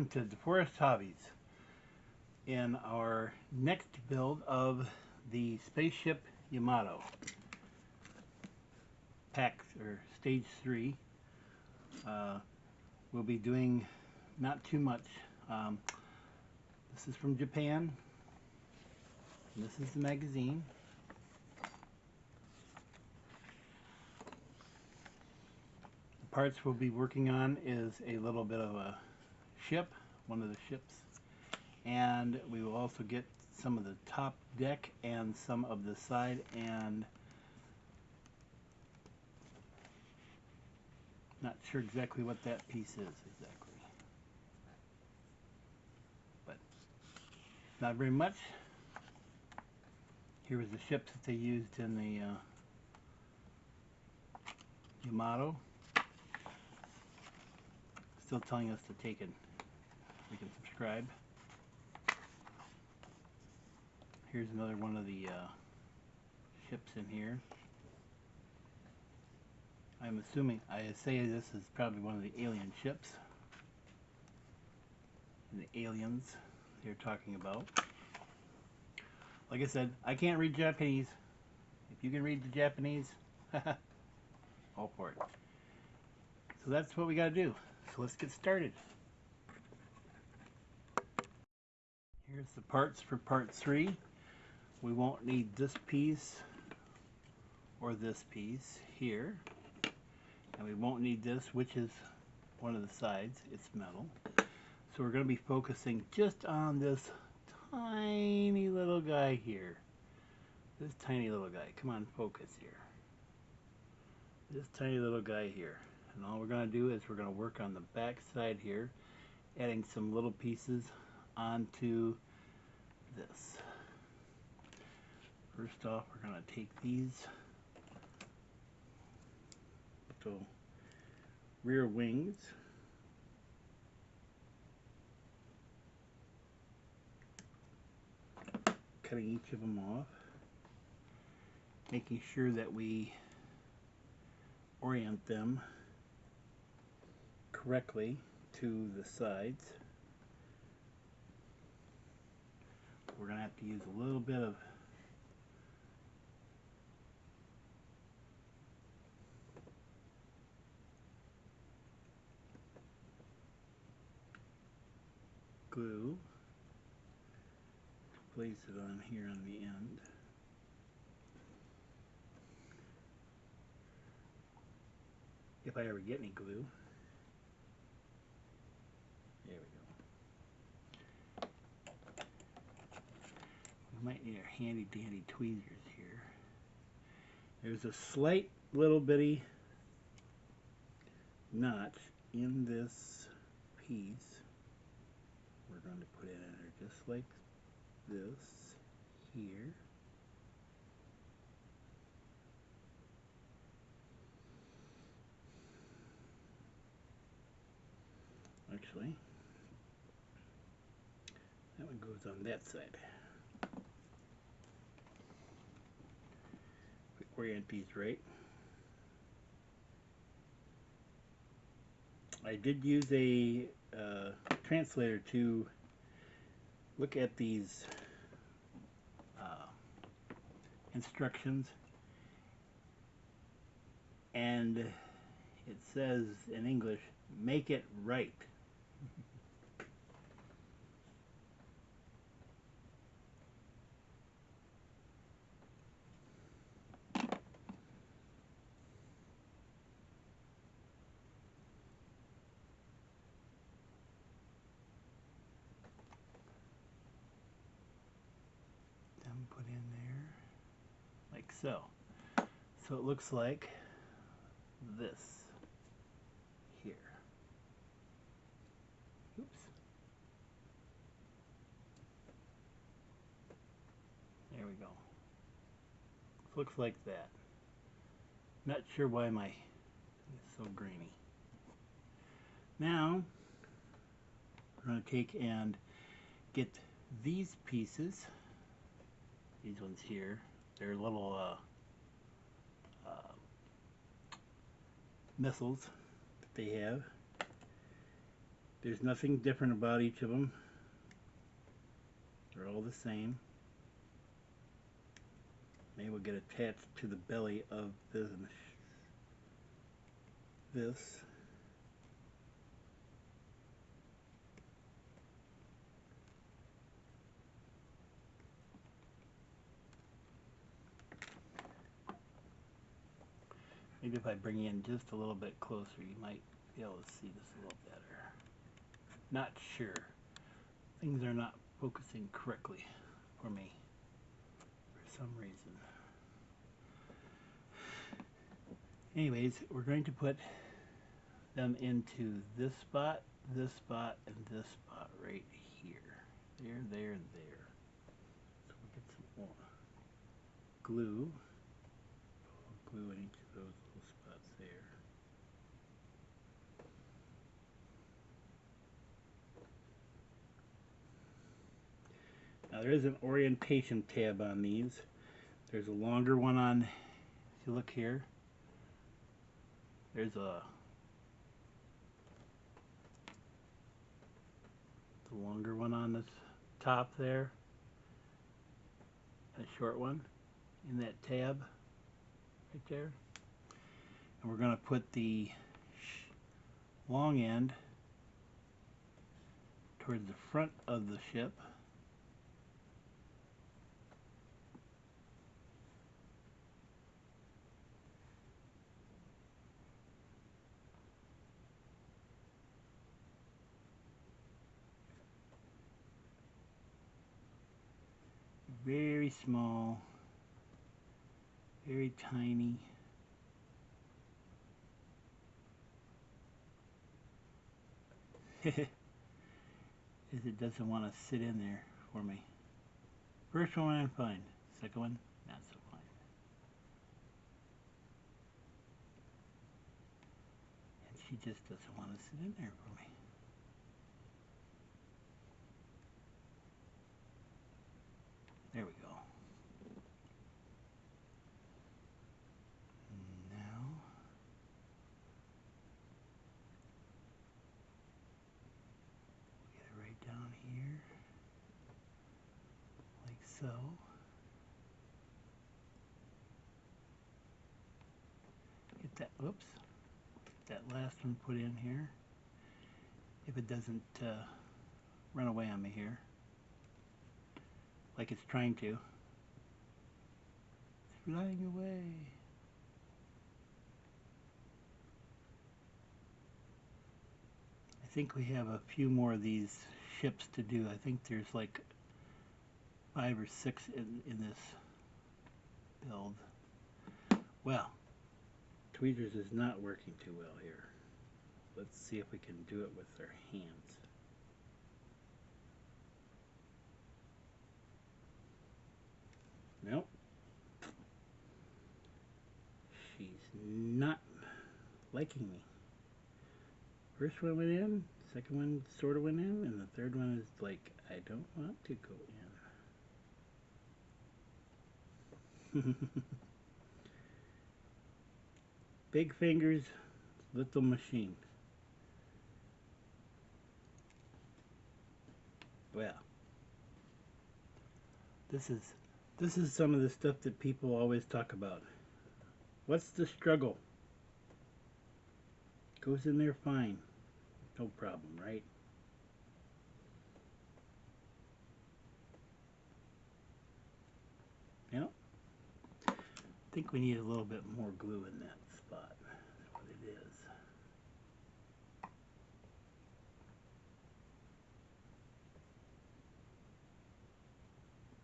welcome to DeForest Hobbies. In our next build of the Spaceship Yamato, Pack or Stage 3, we'll be doing not too much. This is from Japan. This is the magazine. The parts we'll be working on is a little bit of a ship, one of the ships, and we will also get some of the top deck and some of the side, and not sure exactly what that piece is exactly, but not very much. Here was the ships that they used in the Yamato. Still telling us to take it. We can subscribe. Here's another one of the ships in here. I'm assuming, I say this is probably one of the alien ships. And the aliens they're talking about. Like I said, I can't read Japanese. If you can read the Japanese, all for it. So that's what we gotta do. So let's get started. Here's the parts for part 3. We won't need this piece or this piece here. And we won't need this, which is one of the sides. It's metal. So we're going to be focusing just on this tiny little guy here. This tiny little guy. Come on, focus here. This tiny little guy here. And all we're going to do is we're going to work on the back side here, adding some little pieces onto this. First off, we're going to take these little rear wings, cutting each of them off, making sure that we orient them correctly to the sides. We're going to have to use a little bit of glue to place it on here on the end. If I ever get any glue. There we go. We might need our handy dandy tweezers here. There's a slight little bitty notch in this piece. We're going to put it in there just like this here. Actually, that one goes on that side. We orient these right. I did use a translator to look at these instructions, and it says in English, make it right. Put in there like so. So it looks like this here. Oops. There we go. Looks like that. Not sure why my it's so grainy. Now we're going to take and get these pieces. These ones here, they're little missiles that they have. There's nothing different about each of them. They're all the same. They will get attached to the belly of this. Maybe if I bring you in just a little bit closer, you might be able to see this a little better. Not sure. Things are not focusing correctly for me for some reason. Anyways, we're going to put them into this spot, and this spot right here. There, and there. So we'll get some more glue. Glue in each of those little spots there. Now there is an orientation tab on these. There's a longer one on, if you look here, there's the longer one on this top there, and a short one in that tab right there. And we're going to put the long end towards the front of the ship. Very small, very tiny. As it doesn't want to sit in there for me. First one I'm fine. Second one, not so fine. And she just doesn't want to sit in there for me. There we go. Now, get it right down here, like so. Get that, whoops, get that last one put in here. If it doesn't run away on me here, like it's trying to. It's flying away. I think we have a few more of these ships to do. I think there's like 5 or 6 in this build. Well, tweezers is not working too well here. Let's see if we can do it with our hands. Nope. She's not liking me. First one went in, second one sort of went in, and the third one is like, I don't want to go in. Big fingers, little machine. Well, this is some of the stuff that people always talk about. What's the struggle? Goes in there fine. No problem, right? Yep. I think we need a little bit more glue in that spot. That's what it is.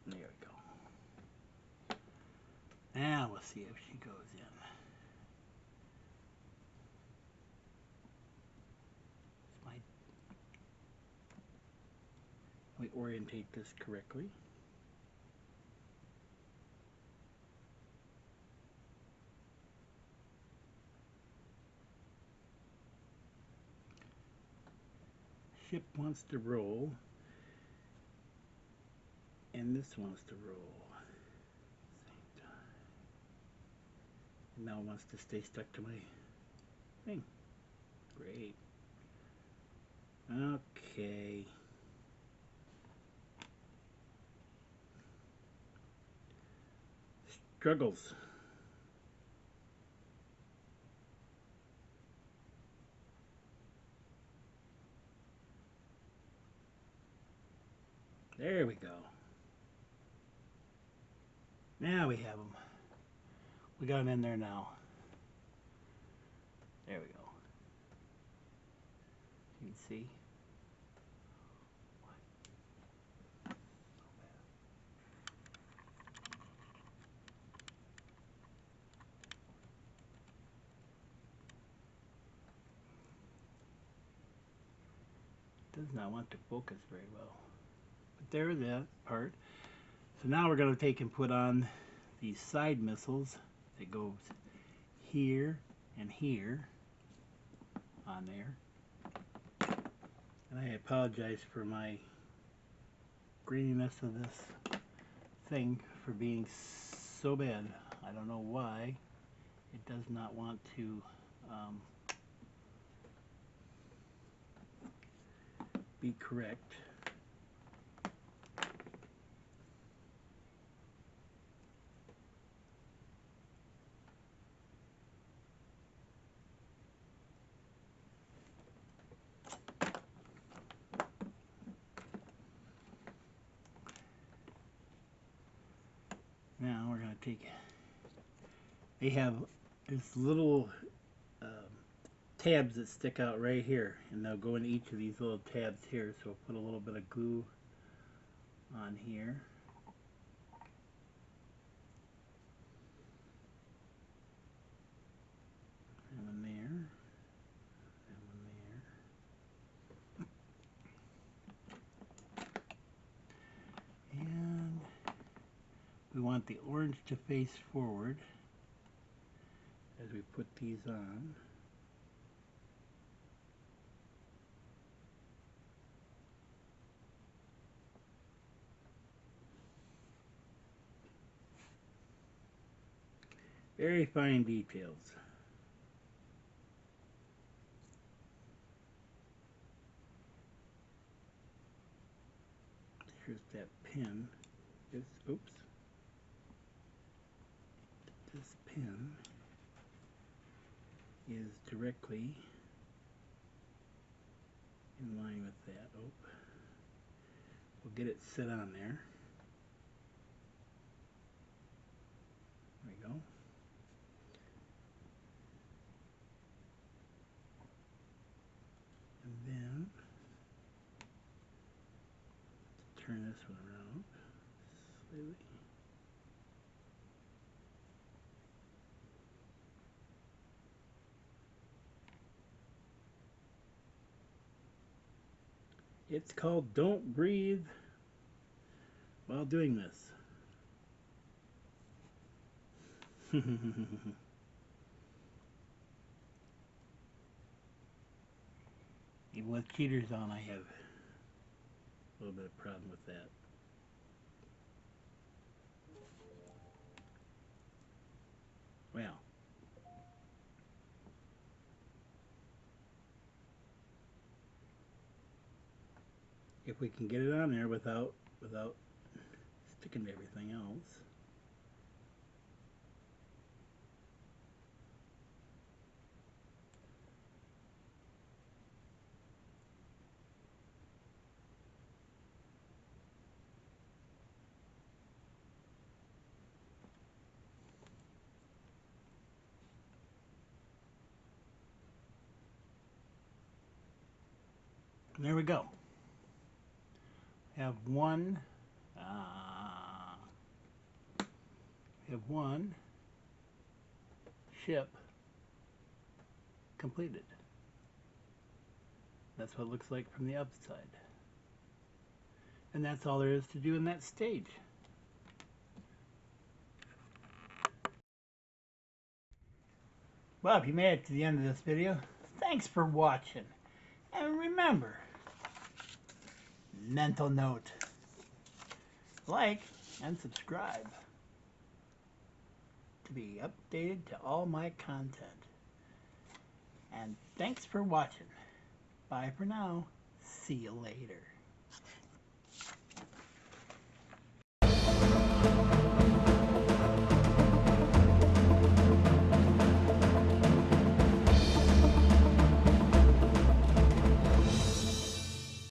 There we go. Now we'll see if she goes in. We orientate this correctly. Ship wants to roll, and this wants to roll at the same time. And now it wants to stay stuck to my thing. Great. Okay. Struggles. There we go. Now we have them. We got them in there now. There we go. You can see. Does not want to focus very well. But there's that part. So now we're going to take and put on these side missiles that goes here and here on there. And I apologize for my graininess of this thing for being so bad. I don't know why it does not want to be correct. Now we're going to take, they have this little tabs that stick out right here, and they'll go in each of these little tabs here. So we'll put a little bit of glue on here. And one there. And one there. And we want the orange to face forward as we put these on. Very fine details. Here's that pin. Oops. This pin is directly in line with that. Oh, we'll get it set on there. There we go. And then turn this one around slightly. It's called Don't Breathe while doing this. Even with cheaters on, I have a little bit of problem with that. Well, if we can get it on there without sticking to everything else. There we go. Have one. We have one ship completed. That's what it looks like from the outside. And that's all there is to do in that stage. Well, if you made it to the end of this video, thanks for watching. And remember, mental note, like and subscribe to be updated to all my content. And thanks for watching. Bye for now. See you later.